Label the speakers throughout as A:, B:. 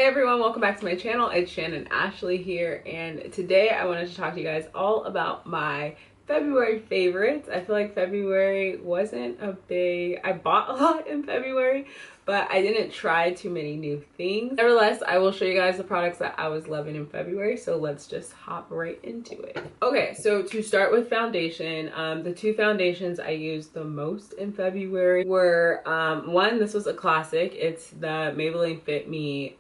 A: Hey everyone, welcome back to my channel. It's Shannon Ashley here, and today I wanted to talk to you guys all about my February favorites. I feel like February wasn't a big... I bought a lot in February, but I didn't try too many new things. Nevertheless, I will show you guys the products that I was loving in February, so let's just hop right into it. Okay, so to start with foundation, the two foundations I used the most in February were, one, this was a classic. It's the Maybelline Fit Me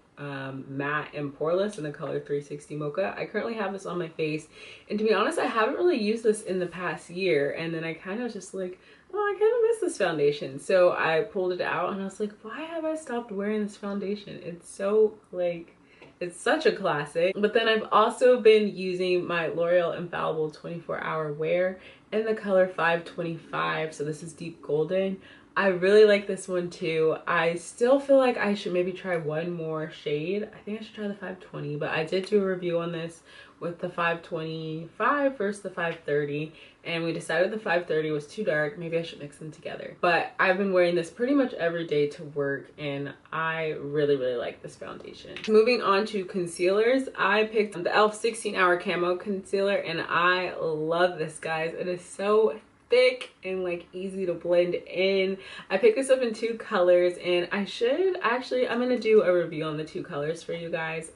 A: matte and poreless in the color 360 Mocha. I currently have this on my face, and to be honest, I haven't really used this in the past year, and then I kind of just like, oh, I kind of miss this foundation, so I pulled it out and I was like, why have I stopped wearing this foundation? It's so like, it's such a classic. But then I've also been using my L'Oreal Infallible 24-hour wear in the color 525, so this is deep golden. I really like this one too. I still feel like I should maybe try one more shade. I think I should try the 520, but I did do a review on this with the 525 versus the 530, and we decided the 530 was too dark. Maybe I should mix them together. But I've been wearing this pretty much every day to work, and I really like this foundation. Moving on to concealers, I picked the e.l.f. 16-hour camo concealer, and I love this, guys. It is so thick and like easy to blend in. I picked this up in two colors, and I should actually, I'm gonna do a review on the two colors for you guys,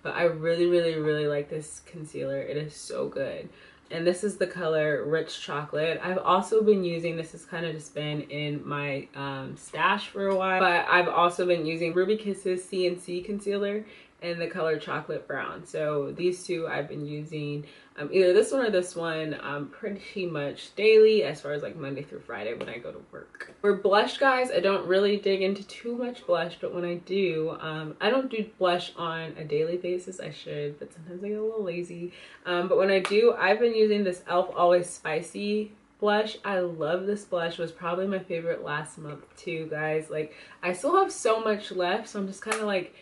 A: but I really like this concealer. It is so good. And this is the color Rich Chocolate. I've also been using, this has kind of just been in my stash for a while, but I've also been using Ruby Kisses CNC concealer in the color Chocolate Brown. So these two I've been using either this one or this one pretty much daily, as far as like Monday through Friday when I go to work. For blush, guys, I don't really dig into too much blush, but when I do, I don't do blush on a daily basis. I should, but sometimes I get a little lazy. But when I do, I've been using this e.l.f. Always Spicy blush. I love this blush. It was probably my favorite last month too, guys. Like, I still have so much left, so I'm just kind of like,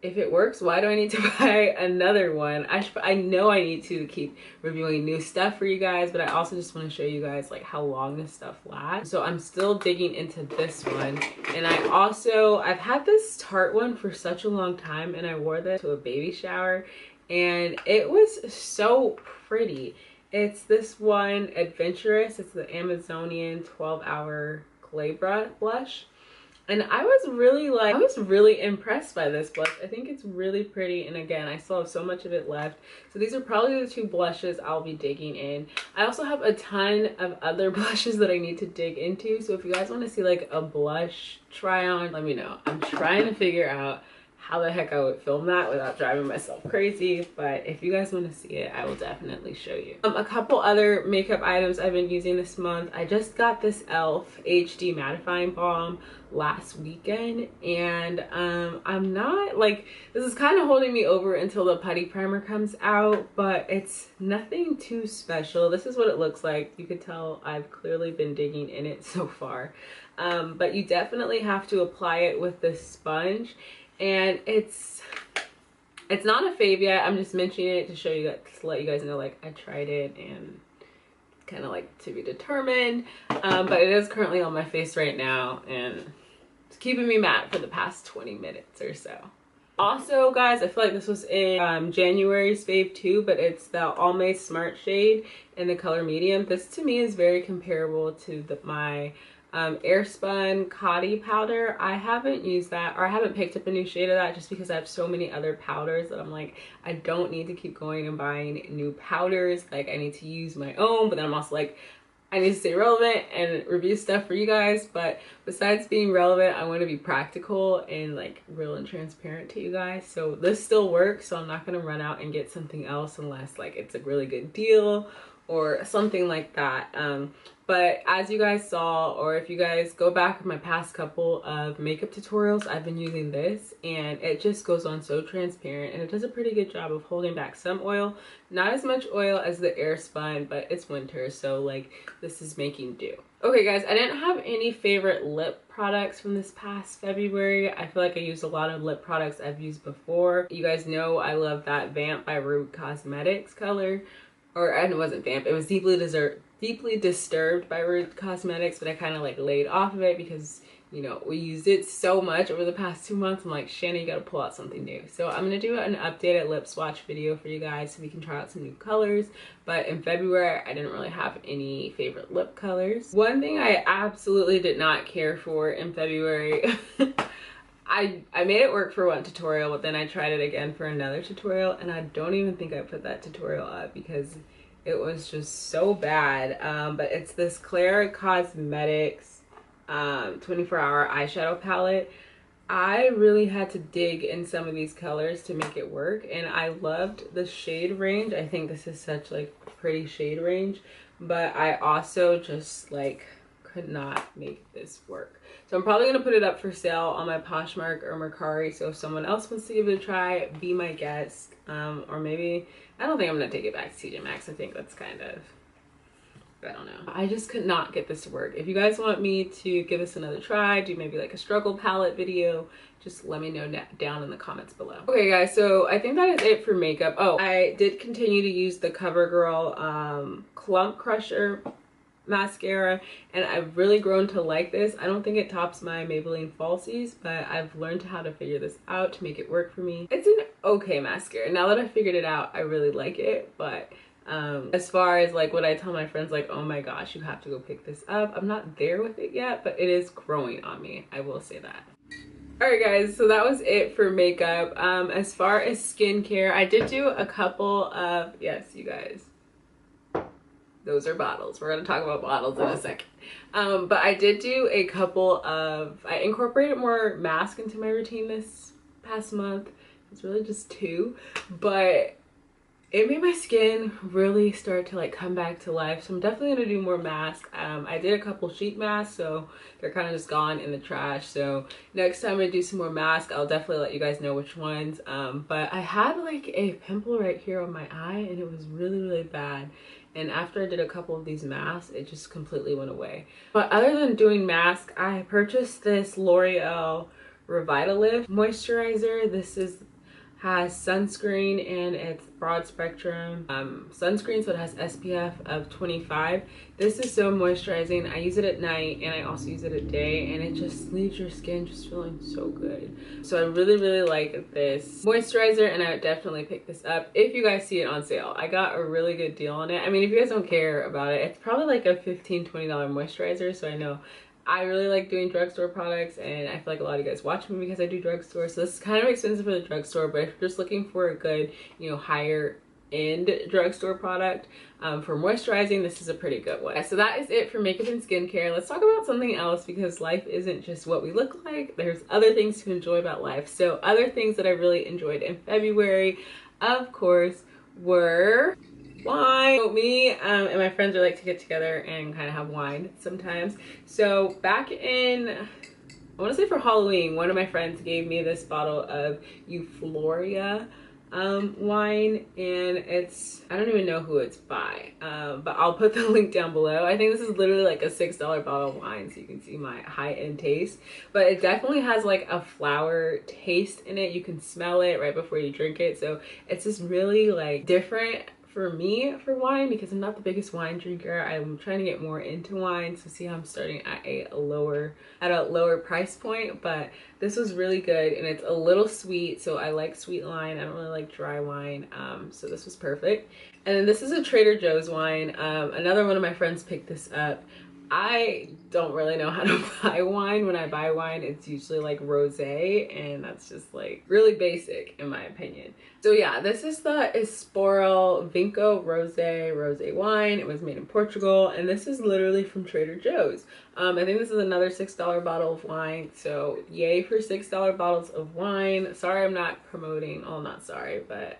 A: if it works, why do I need to buy another one? I know I need to keep reviewing new stuff for you guys, but I also just want to show you guys like how long this stuff lasts. So I'm still digging into this one, and I've had this Tarte one for such a long time, and I wore this to a baby shower, and it was so pretty. It's this one, Adventurous. It's the Amazonian 12-hour clay blush. And I was really impressed by this blush. I think it's really pretty, and again, I still have so much of it left. So these are probably the two blushes I'll be digging in. I also have a ton of other blushes that I need to dig into, so if you guys want to see like a blush try on, let me know. I'm trying to figure out how the heck I would film that without driving myself crazy, but if you guys want to see it, I will definitely show you. A couple other makeup items I've been using this month. I just got this e.l.f. HD mattifying balm last weekend, and I'm not like, this is kind of holding me over until the putty primer comes out, but it's nothing too special. This is what it looks like. You could tell I've clearly been digging in it so far, but you definitely have to apply it with this sponge. And it's not a fave yet. I'm just mentioning it to show you guys, to let you guys know like I tried it, and it's kind of like to be determined. But it is currently on my face right now, and it's keeping me matte for the past 20 minutes or so. Also, guys, I feel like this was in January's fave too, but it's the ALMAY Smart Shade in the color medium. This to me is very comparable to my Airspun Coty powder. I haven't used that, or I haven't picked up a new shade of that, just because I have so many other powders that I'm like, I don't need to keep going and buying new powders. Like, I need to use my own, but then I'm also like, I need to stay relevant and review stuff for you guys. But besides being relevant, I want to be practical and like real and transparent to you guys. So this still works, so I'm not going to run out and get something else unless like it's a really good deal or something like that. But as you guys saw, or if you guys go back in my past couple of makeup tutorials, I've been using this, and it just goes on so transparent, and it does a pretty good job of holding back some oil. Not as much oil as the Airspun, but it's winter, so like this is making do. Okay guys, I didn't have any favorite lip products from this past February. I feel like I used a lot of lip products I've used before. You guys know I love that Vamp by Root Cosmetics color. And it wasn't Vamp, it was Deeply Disturbed by Root Cosmetics, but I kind of like laid off of it because you know, we used it so much over the past 2 months. I'm like, Shanna, you gotta pull out something new. So I'm gonna do an updated lip swatch video for you guys so we can try out some new colors. But in February, I didn't really have any favorite lip colors. One thing I absolutely did not care for in February, I made it work for one tutorial, but then I tried it again for another tutorial, and I don't even think I put that tutorial up because it was just so bad. But it's this KLARA Cosmetics 24-hour eyeshadow palette. I really had to dig in some of these colors to make it work, and I loved the shade range. I think this is such like pretty shade range, but I also just like could not make this work. So I'm probably gonna put it up for sale on my Poshmark or Mercari, so if someone else wants to give it a try, be my guest. Or maybe, I don't think I'm gonna take it back to TJ Maxx. I think that's kind of, I don't know. I just could not get this to work. If you guys want me to give this another try, do maybe like a struggle palette video, just let me know down in the comments below. Okay guys, so I think that is it for makeup. Oh, I did continue to use the COVERGIRL Clump Crusher mascara, and I've really grown to like this. I don't think it tops my Maybelline falsies, but I've learned how to figure this out to make it work for me. It's an okay mascara. Now that I figured it out, I really like it, but as far as like what I tell my friends, like, oh my gosh, you have to go pick this up, I'm not there with it yet, but it is growing on me, I will say that. Alright guys, so that was it for makeup. As far as skincare, I did do a couple of, yes you guys, those are bottles. We're gonna talk about bottles in a second. But I did do a couple of, I incorporated more mask into my routine this past month. It's really just 2, but it made my skin really start to like come back to life. So I'm definitely gonna do more masks. I did a couple sheet masks, so they're kind of just gone in the trash. So next time I do some more masks, I'll definitely let you guys know which ones. But I had like a pimple right here on my eye, and it was really, really bad. And after I did a couple of these masks, it just completely went away. But other than doing masks, I purchased this L'Oreal REVALIT moisturizer. This has sunscreen, and it's broad spectrum sunscreen, so it has SPF of 25. This is so moisturizing. I use it at night and I also use it at day, and it just leaves your skin just feeling so good. So I really, really like this moisturizer, and I would definitely pick this up if you guys see it on sale. I got a really good deal on it. I mean, if you guys don't care about it, it's probably like a $15–20 moisturizer. So I know I really like doing drugstore products, and I feel like a lot of you guys watch me because I do drugstore. So this is kind of expensive for the drugstore, but if you're just looking for a good, you know, higher end drugstore product for moisturizing, this is a pretty good one. So that is it for makeup and skincare. Let's talk about something else, because life isn't just what we look like. There's other things to enjoy about life. So other things that I really enjoyed in February, of course, were wine. So me and my friends like to get together and kind of have wine sometimes. So back in, I want to say for Halloween, one of my friends gave me this bottle of EUFLORIA wine, and it's, I don't even know who it's by, but I'll put the link down below. I think this is literally like a $6 bottle of wine, so you can see my high-end taste, but it definitely has like a flower taste in it. You can smell it right before you drink it, so it's just really like different for me for wine, because I'm not the biggest wine drinker. I'm trying to get more into wine, so see how I'm starting at a lower price point. But this was really good, and it's a little sweet, so I like sweet wine. I don't really like dry wine, so this was perfect. And then this is a Trader Joe's wine. Another one of my friends picked this up. I don't really know how to buy wine. When I buy wine, it's usually like rosé, and that's just like really basic in my opinion. So yeah, this is the Esporel Vinco rosé wine. It was made in Portugal, and this is literally from Trader Joe's. I think this is another $6 bottle of wine, so yay for $6 bottles of wine. Sorry I'm not promoting, oh not sorry, but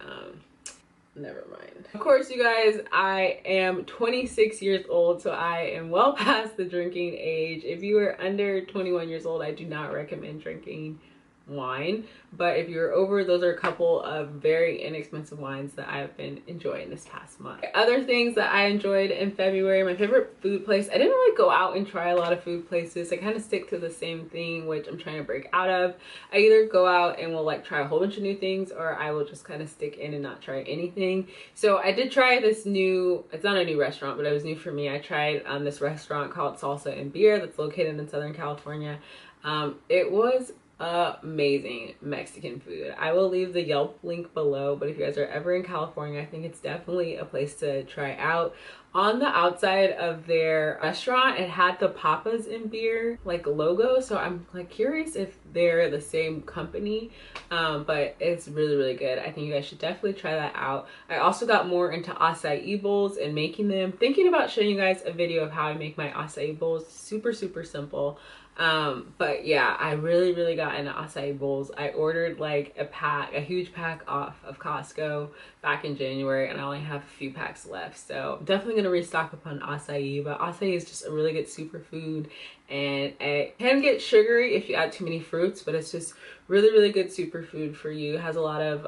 A: never mind. Of course, you guys, I am 26 years old, so I am well past the drinking age. If you are under 21 years old, I do not recommend drinking wine, but if you're over, those are a couple of very inexpensive wines that I've been enjoying this past month. Other things that I enjoyed in February, my favorite food place. I didn't really go out and try a lot of food places. I kind of stick to the same thing, which I'm trying to break out of. I either go out and will like try a whole bunch of new things, or I will just kind of stick in and not try anything. So I did try this new, it's not a new restaurant, but it was new for me. I tried this restaurant called Salsa and Beer that's located in Southern California. It was amazing Mexican food. I will leave the Yelp link below, but if you guys are ever in California, I think it's definitely a place to try out. On the outside of their restaurant, it had the Papas and Beer like logo, so I'm like curious if they're the same company, but it's really, really good. I think you guys should definitely try that out. I also got more into acai bowls and making them. Thinking about showing you guys a video of how I make my acai bowls. Super, super simple. But yeah, I really got into acai bowls. I ordered like a huge pack off of Costco back in January, and I only have a few packs left, so I'm definitely gonna restock upon acai. But acai is just a really good superfood, and it can get sugary if you add too many fruits, but it's just really good superfood for you. It has a lot of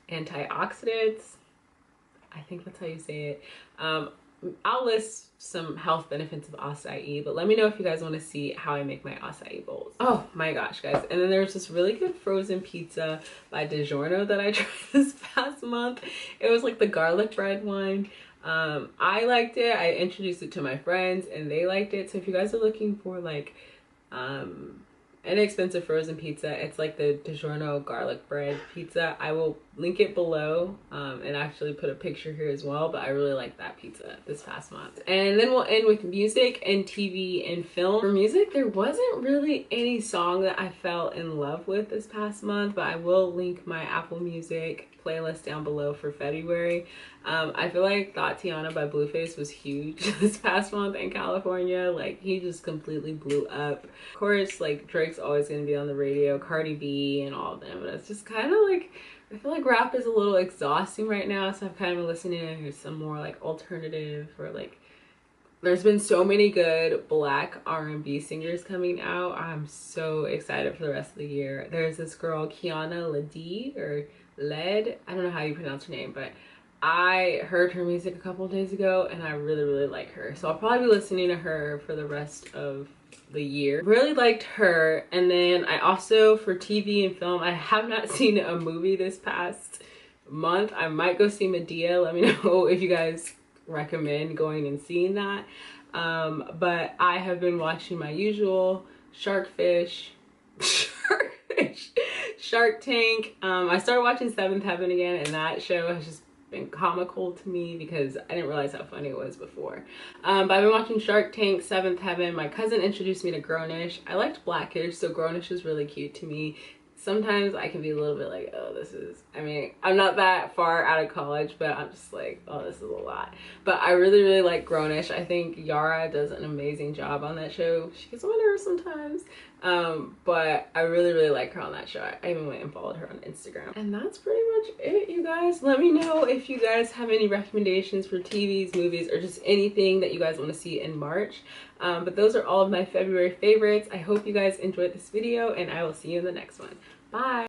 A: antioxidants, I think that's how you say it. I'll list some health benefits of acai, but let me know if you guys want to see how I make my acai bowls. Oh my gosh, guys. And then there's this really good frozen pizza by DIGIORNO that I tried this past month. It was like the garlic bread one. I liked it. I introduced it to my friends and they liked it. So if you guys are looking for like inexpensive frozen pizza, it's like the DIGIORNO garlic bread pizza. I will link it below and actually put a picture here as well, but I really like that pizza this past month. And then we'll end with music and TV and film. For music, there wasn't really any song that I fell in love with this past month, but I will link my Apple Music playlist down below for February. I feel like THOTIANA by BLUEFACE was huge this past month in California. Like, he just completely blew up. Of course, like, Drake's always gonna be on the radio, Cardi B and all of them, but it's just kind of like, I feel like rap is a little exhausting right now, so I've kind of been listening to some more like alternative, or like, there's been so many good black R&B singers coming out. I'm so excited for the rest of the year. There's this girl, KIANA, LEDE, or LEDE, I don't know how you pronounce her name, but I heard her music a couple of days ago and I really like her. So I'll probably be listening to her for the rest of the year. Really liked her. And then I also, for TV and film, I have not seen a movie this past month. I might go see Medea. Let me know if you guys recommend going and seeing that. But I have been watching my usual Shark Tank. I started watching Seventh Heaven again, and that show has just been comical to me because I didn't realize how funny it was before. But I've been watching Shark Tank, Seventh Heaven. My cousin introduced me to GROWNISH. I liked Blackish, so GROWNISH is really cute to me. Sometimes I can be a little bit like, oh, this is, I mean, I'm not that far out of college, but I'm just like, oh, this is a lot. But I really like GROWNISH. I think Yara does an amazing job on that show. She gets on my nerves sometimes. But I really like her on that show. I even went and followed her on Instagram. And that's pretty much it, you guys. Let me know if you guys have any recommendations for TVs, movies, or just anything that you guys want to see in March. But those are all of my February favorites. I hope you guys enjoyed this video, and I will see you in the next one. Bye!